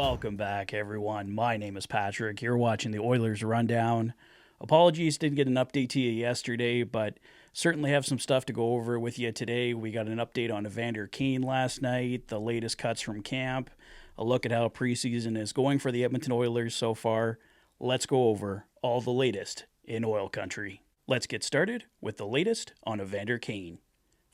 Welcome back, everyone. My name is Patrick. You're watching the Oilers Rundown. Apologies, didn't get an update to you yesterday, but certainly have some stuff to go over with you today. We got an update on Evander Kane last night, the latest cuts from camp, a look at how preseason is going for the Edmonton Oilers so far. Let's go over all the latest in Oil Country. Let's get started with the latest on Evander Kane.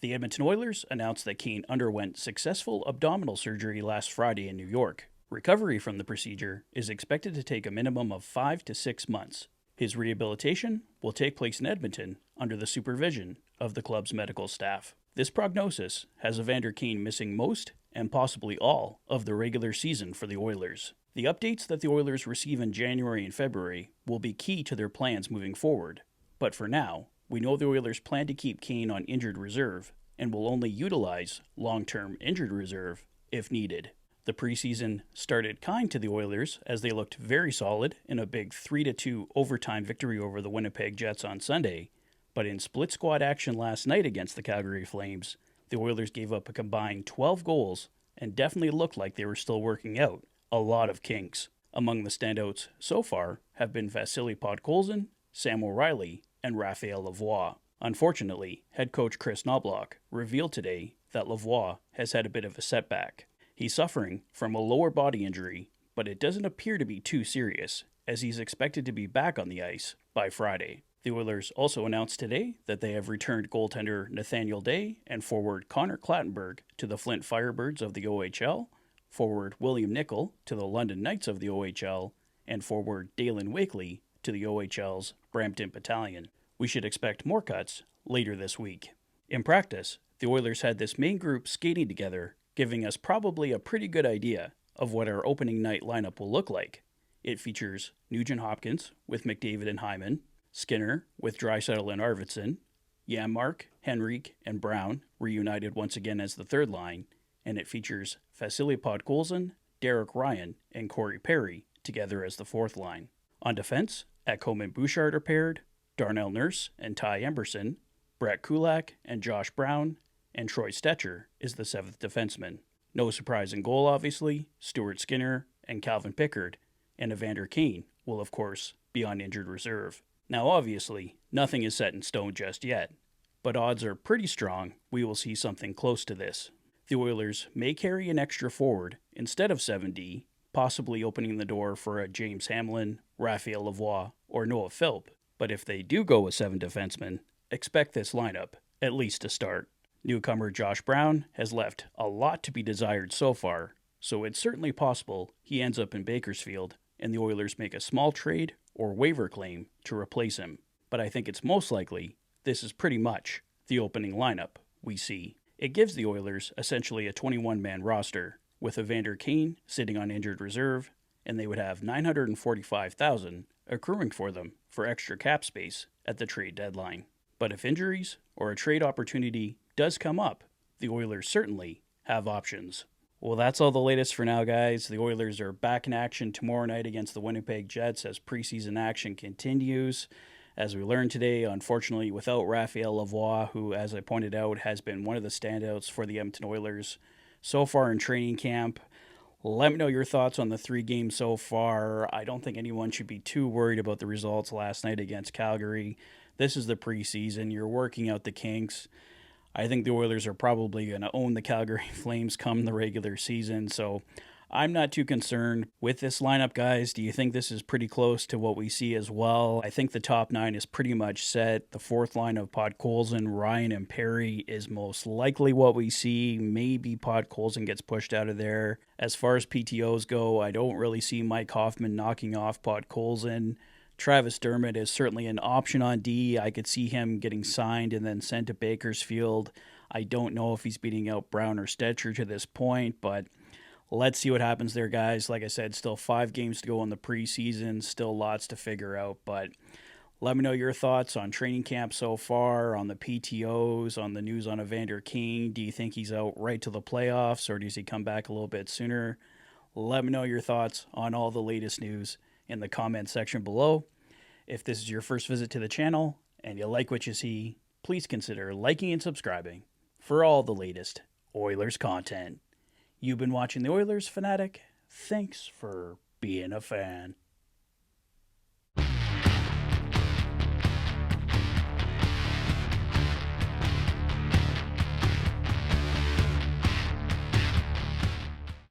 The Edmonton Oilers announced that Kane underwent successful abdominal surgery last Friday in New York. Recovery from the procedure is expected to take a minimum of 5 to 6 months. His rehabilitation will take place in Edmonton under the supervision of the club's medical staff. This prognosis has Evander Kane missing most and possibly all of the regular season for the Oilers. The updates that the Oilers receive in January and February will be key to their plans moving forward. But for now, we know the Oilers plan to keep Kane on injured reserve and will only utilize long-term injured reserve if needed. The preseason started kind to the Oilers as they looked very solid in a big 3-2 overtime victory over the Winnipeg Jets on Sunday, but in split squad action last night against the Calgary Flames, the Oilers gave up a combined 12 goals and definitely looked like they were still working out a lot of kinks. Among the standouts so far have been Vasily Podkolzin, Sam O'Reilly, and Raphael Lavoie. Unfortunately, head coach Chris Knobloch revealed today that Lavoie has had a bit of a setback. He's suffering from a lower body injury, but it doesn't appear to be too serious, as he's expected to be back on the ice by Friday. The Oilers also announced today that they have returned goaltender Nathaniel Day and forward Connor Clattenburg to the Flint Firebirds of the OHL, forward William Nickel to the London Knights of the OHL, and forward Dalen Wakely to the OHL's Brampton Battalion. We should expect more cuts later this week. In practice, the Oilers had this main group skating together, giving us probably a pretty good idea of what our opening night lineup will look like. It features Nugent-Hopkins with McDavid and Hyman, Skinner with Draisaitl and Arvidsson, Janmark, Henrique, and Brown reunited once again as the third line, and it features Vasily Podkolzin, Derek Ryan, and Corey Perry together as the fourth line. On defense, Ekholm and Bouchard are paired, Darnell Nurse and Ty Emberson, Brett Kulak and Josh Brown, and Troy Stetcher is the seventh defenseman. No surprise in goal, obviously, Stuart Skinner and Calvin Pickard, and Evander Kane will, of course, be on injured reserve. Now, obviously, nothing is set in stone just yet, but odds are pretty strong we will see something close to this. The Oilers may carry an extra forward instead of 7D, possibly opening the door for a James Hamlin, Raphael Lavoie, or Noah Philp, but if they do go with 7 defensemen, expect this lineup, at least to start. Newcomer Josh Brown has left a lot to be desired so far, so it's certainly possible he ends up in Bakersfield and the Oilers make a small trade or waiver claim to replace him. But I think it's most likely this is pretty much the opening lineup we see. It gives the Oilers essentially a 21-man roster, with Evander Kane sitting on injured reserve, and they would have $945,000 accruing for them for extra cap space at the trade deadline. But if injuries or a trade opportunity does come up, the Oilers certainly have options. Well, that's all the latest for now, guys. The Oilers are back in action tomorrow night against the Winnipeg Jets as preseason action continues. As we learned today, unfortunately, without Raphael Lavoie, who, as I pointed out, has been one of the standouts for the Edmonton Oilers so far in training camp. Let me know your thoughts on the 3 games so far. I don't think anyone should be too worried about the results last night against Calgary. This is the preseason. You're working out the kinks. I think the Oilers are probably going to own the Calgary Flames come the regular season, so I'm not too concerned with this lineup, guys. Do you think this is pretty close to what we see as well? I think the top 9 is pretty much set. The fourth line of Podkolzin, Ryan, and Perry is most likely what we see. Maybe Podkolzin gets pushed out of there. As far as PTOs go, I don't really see Mike Hoffman knocking off Podkolzin. Travis Dermott is certainly an option on D. I could see him getting signed and then sent to Bakersfield. I don't know if he's beating out Brown or Stetcher to this point, but let's see what happens there, guys. Like I said, still 5 games to go in the preseason, still lots to figure out, but let me know your thoughts on training camp so far, on the PTOs, on the news on Evander Kane. Do you think he's out right to the playoffs, or does he come back a little bit sooner? Let me know your thoughts on all the latest news in the comment section below. If this is your first visit to the channel and you like what you see, please consider liking and subscribing for all the latest Oilers content. You've been watching the Oilers Fanatic. Thanks for being a fan.